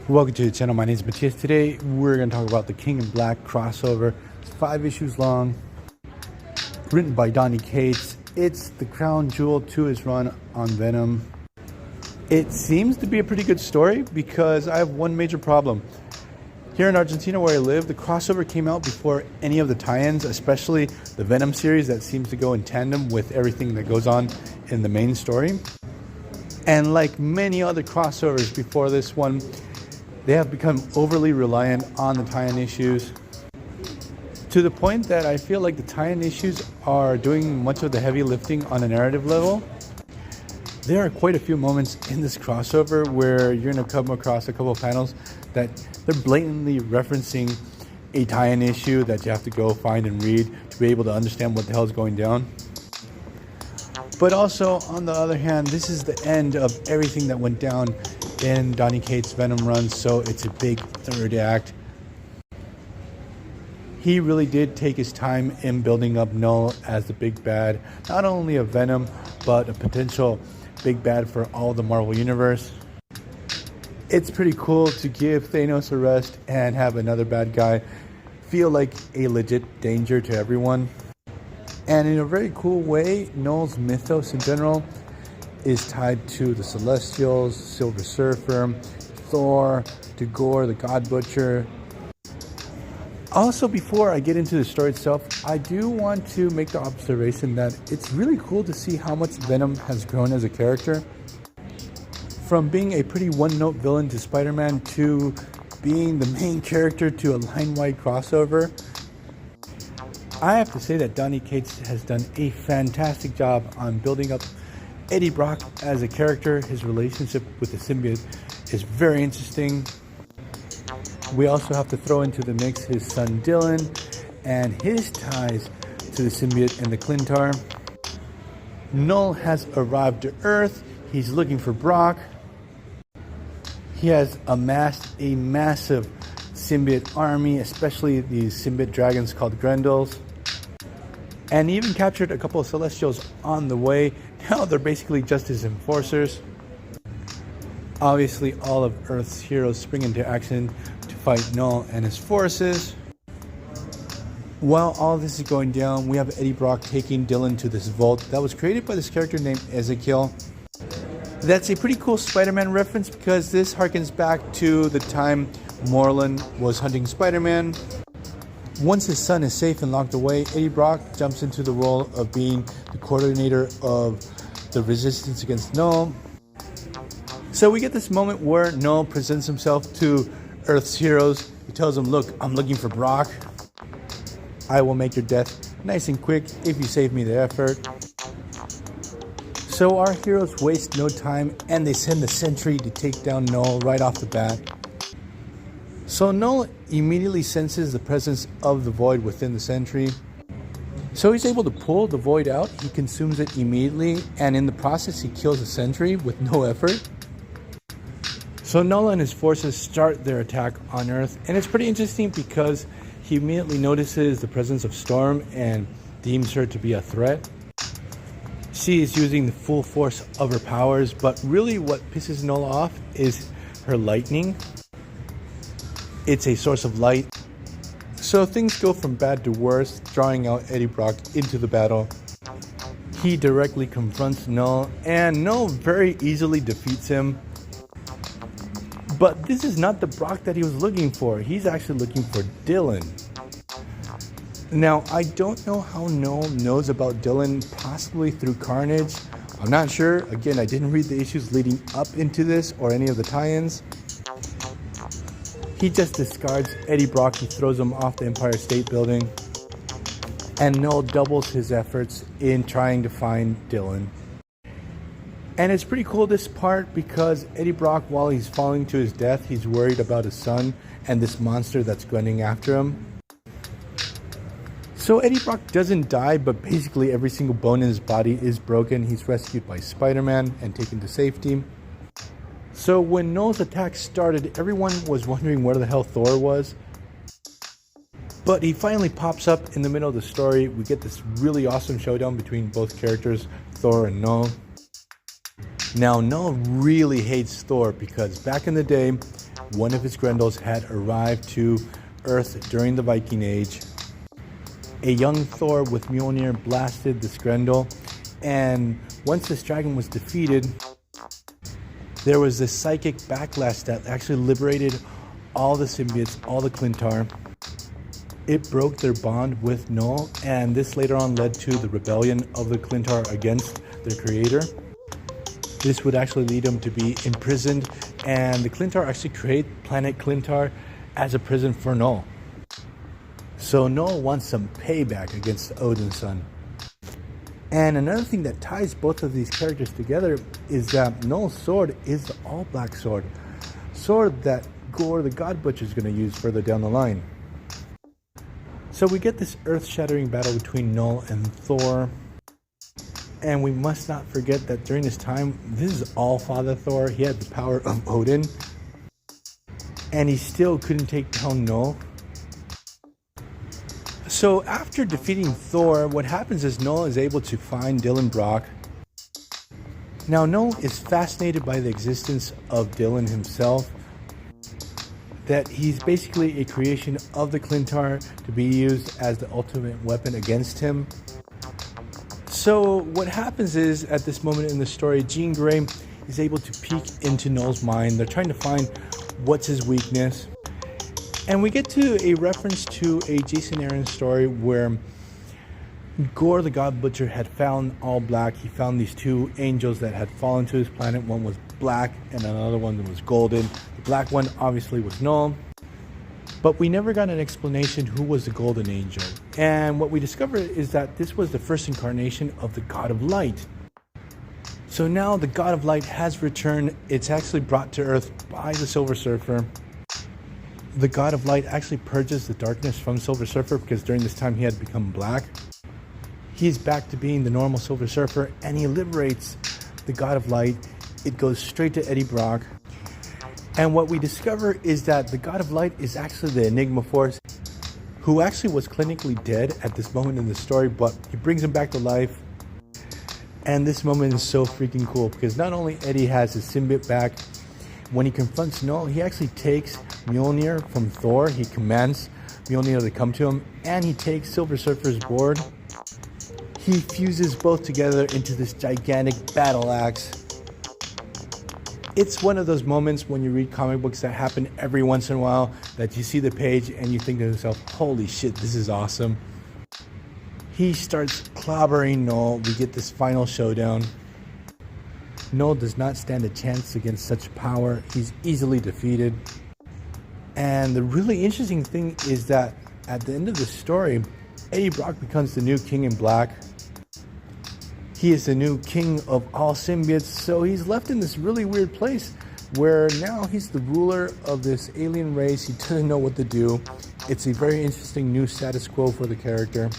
Welcome to the channel. My name is Matthias. Today we're going to talk about the King in Black crossover. It's 5 issues long, written by Donny Cates. It's the crown jewel to his run on Venom. It seems to be a pretty good story because I have one major problem. Here in Argentina where I live, the crossover came out before any of the tie-ins, especially the Venom series that seems to go in tandem with everything that goes on in the main story. And like many other crossovers before this one, they have become overly reliant on the tie-in issues to the point that I feel like the tie-in issues are doing much of the heavy lifting on a narrative level. There are quite a few moments in this crossover where you're going to come across a couple of panels that they're blatantly referencing a tie-in issue that you have to go find and read to be able to understand what the hell is going down. But also, on the other hand, this is the end of everything that went down in Donny Cates' Venom run, so it's a big third act. He really did take his time in building up Null as the big bad, not only of Venom, but a potential big bad for all the Marvel Universe. It's pretty cool to give Thanos a rest and have another bad guy feel like a legit danger to everyone. And in a very cool way, Null's mythos in general is tied to the Celestials, Silver Surfer, Thor, to Gore, the God Butcher. Also, before I get into the story itself, I do want to make the observation that it's really cool to see how much Venom has grown as a character. From being a pretty one-note villain to Spider-Man to being the main character to a line-wide crossover. I have to say that Donny Cates has done a fantastic job on building up Eddie Brock as a character. His relationship with the symbiote is very interesting. We also have to throw into the mix his son Dylan and his ties to the symbiote and the Clintar. Null has arrived to Earth. He's looking for Brock. He has amassed a massive symbiote army, especially these symbiote dragons called Grendels. And he even captured a couple of Celestials on the way. Now they're basically just his enforcers. Obviously, all of Earth's heroes spring into action to fight Null and his forces. While all this is going down, we have Eddie Brock taking Dylan to this vault that was created by this character named Ezekiel. That's a pretty cool Spider-Man reference because this harkens back to the time Moreland was hunting Spider-Man. Once his son is safe and locked away, Eddie Brock jumps into the role of being the coordinator of the resistance against Null. So we get this moment where Null presents himself to Earth's heroes. He tells them, "Look, I'm looking for Brock. I will make your death nice and quick if you save me the effort." So our heroes waste no time and they send the Sentry to take down Null right off the bat. So Null immediately senses the presence of the Void within the Sentry. So he's able to pull the Void out, he consumes it immediately, and in the process he kills the Sentry with no effort. So Null and his forces start their attack on Earth, and it's pretty interesting because he immediately notices the presence of Storm and deems her to be a threat. She is using the full force of her powers, but really what pisses Null off is her lightning. It's a source of light. So things go from bad to worse, drawing out Eddie Brock into the battle. He directly confronts Null, and Null very easily defeats him. But this is not the Brock that he was looking for. He's actually looking for Dylan. Now, I don't know how Null knows about Dylan, possibly through Carnage. I'm not sure. Again, I didn't read the issues leading up into this or any of the tie-ins. He just discards Eddie Brock. He throws him off the Empire State Building. And Null doubles his efforts in trying to find Dylan. And it's pretty cool this part because Eddie Brock, while he's falling to his death, he's worried about his son and this monster that's gunning after him. So Eddie Brock doesn't die, but basically every single bone in his body is broken. He's rescued by Spider-Man and taken to safety. So when Null's attack started, everyone was wondering where the hell Thor was. But he finally pops up in the middle of the story. We get this really awesome showdown between both characters, Thor and Null. Now, Null really hates Thor because back in the day, one of his Grendels had arrived to Earth during the Viking Age. A young Thor with Mjolnir blasted this Grendel, and once this dragon was defeated, there was this psychic backlash that actually liberated all the symbiotes, all the Clintar. It broke their bond with Null, and this later on led to the rebellion of the Clintar against their creator. This would actually lead them to be imprisoned, and the Clintar actually create planet Clintar as a prison for Null. So Null wants some payback against Odin's son. And another thing that ties both of these characters together is that Null's sword is the all-black sword that Gore the God Butcher is going to use further down the line. So we get this earth-shattering battle between Null and Thor. And we must not forget that during this time, this is All-Father Thor. He had the power of Odin. And he still couldn't take down Null. So after defeating Thor, what happens is Null is able to find Dylan Brock. Now Null is fascinated by the existence of Dylan himself, that he's basically a creation of the Clintar to be used as the ultimate weapon against him. So what happens is, at this moment in the story, Jean Grey is able to peek into Null's mind. They're trying to find what's his weakness. And we get to a reference to a Jason Aaron story where Gore the God Butcher had found all black. He found these two angels that had fallen to his planet. One was black and another one that was golden. The black one obviously was Null. But we never got an explanation who was the golden angel. And what we discovered is that this was the first incarnation of the God of Light. So now the God of Light has returned. It's actually brought to Earth by the Silver Surfer. The God of Light actually purges the darkness from Silver Surfer because during this time he had become black. He's back to being the normal Silver Surfer, and he liberates the God of Light. It goes straight to Eddie Brock. And what we discover is that the God of Light is actually the Enigma Force, who actually was clinically dead at this moment in the story, but he brings him back to life. And this moment is so freaking cool because not only Eddie has his symbiote back, when he confronts Null, he actually takes Mjolnir from Thor. He commands Mjolnir to come to him, and he takes Silver Surfer's board. He fuses both together into this gigantic battle axe. It's one of those moments when you read comic books that happen every once in a while, that you see the page and you think to yourself, holy shit, this is awesome. He starts clobbering Null. We get this final showdown. Null does not stand a chance against such power. He's easily defeated. And the really interesting thing is that at the end of the story, Eddie Brock becomes the new King in Black. He is the new king of all symbiotes, so he's left in this really weird place where now he's the ruler of this alien race. He doesn't know what to do. It's a very interesting new status quo for the character.